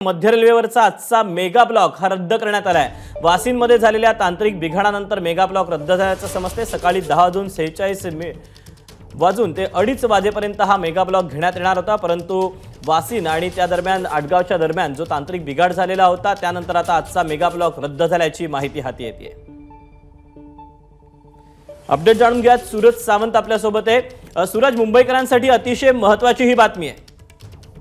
मध्य रेल्वेवरचा आजचा mega block हा रद्द करण्यात आलाय। वासींमध्ये झालेल्या तांत्रिक बिघाडानंतर मेगा ब्लॉक रद्द झाल्याचं समजते। सकाळी 10:46 वाजून ते 2:30 वाजेपर्यंत हा मेगा ब्लॉक घेण्यात येणार होता, परंतु वासीन आणि त्या दरम्यान आडगावच्या दरम्यान जो तांत्रिक बिघाड झालेला होता त्यानंतर आता आजचा मेगा ब्लॉक रद्द झाल्याची माहिती हाती येते। अपडेट जाणून घ्या, सूरज सावंत आपल्या सोबत आहे। सूरज, मुंबईकरांसाठी अतिशय महत्त्वाची ही बातमी आहे।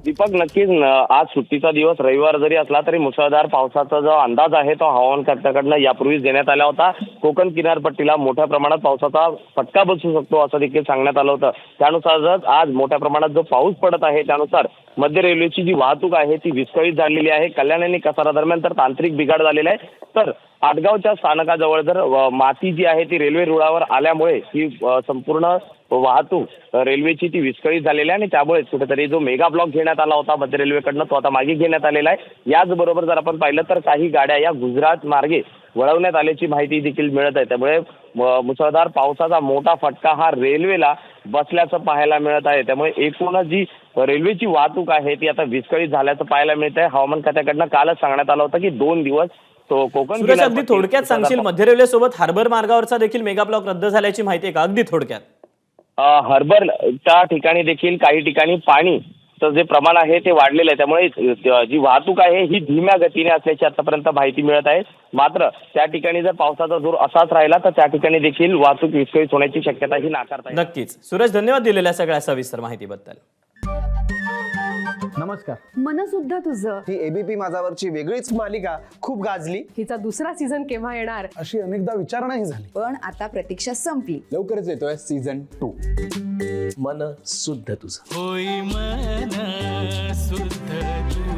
दीपक, नक्कीच आज सुट्टीचा दिवस रविवार जरी असला तरी मुसळधार पावसाचा जो अंदाज आहे तो हवामान खात्याकडनं यापूर्वीच देण्यात आला होता। कोकण किनारपट्टीला मोठ्या प्रमाणात पावसाचा फटका बसू शकतो असं देखील सांगण्यात आलं होतं। त्यानुसारच आज मोठ्या प्रमाणात जो पाऊस पडत आहे त्यानुसार मध्य रेल्वेची जी वाहतूक आहे ती विस्कळीत झालेली आहे। कल्याण आणि कसारा दरम्यान तर तांत्रिक बिघाड झालेला आहे, तर आडगावच्या स्थानकाजवळ जर माती जी आहे ती रेल्वे रुळावर आल्यामुळे ही संपूर्ण वाहतूक रेल्वेची ती विस्कळीत झालेली आहे आणि त्यामुळे कुठेतरी जो मेगा ब्लॉक घेण्यात आला होता मध्य रेल्वेकडनं तो आता मागे घेण्यात आलेला आहे। याचबरोबर जर आपण पाहिलं तर काही गाड्या या गुजरात मार्गे वळवण्यात आल्याची माहिती देखील मिळत आहे। त्यामुळे मुसळधार पावसाचा मोठा फटका हा रेल्वेला बसल्याचं पाहायला मिळत आहे। त्यामुळे एकूणच जी रेल्वेची वाहतूक आहे ती आता विस्कळीत झाल्याचं पाहायला मिळत आहे। हवामान खात्याकडनं कालच सांगण्यात आलं होतं की 2 दिवस तो कोकण सूरज, अगदी थोडक्यात सांगशील, मध्य रेल्वे सोबत हार्बर मार्गावरचा देखील मेगा ब्लॉक रद्द झाल्याची माहिती आहे का? अगदी थोडक्यात। हार्बरच्या ठिकाणी देखील काही ठिकाणी पाणीचं जे प्रमाण आहे ते वाढलेलं आहे, त्यामुळे जी वाहतूक आहे ही धीम्या गतीने असल्याची आतापर्यंत माहिती मिळत आहे। मात्र त्या ठिकाणी जर पावसाचा जोर असाच राहिला तर त्या ठिकाणी देखील वाहतूक विस्कळीत होण्याची शक्यता ही नाकारता येईल। नक्कीच सूरज, धन्यवाद दिलेल्या सगळ्या सविस्तर माहितीबद्दल। नमस्कार। मन सुद्धा तुझं। ही एबीपी माझावरची वेगळीच मालिका खूप गाजली। हिचा दुसरा सीझन केव्हा येणार अशी अनेकदा विचारणा झाली, पण आता प्रतीक्षा संपली। लवकरच येतोय सीझन 2। मन शुद्ध तुझं होई मन शुद्ध तुझं।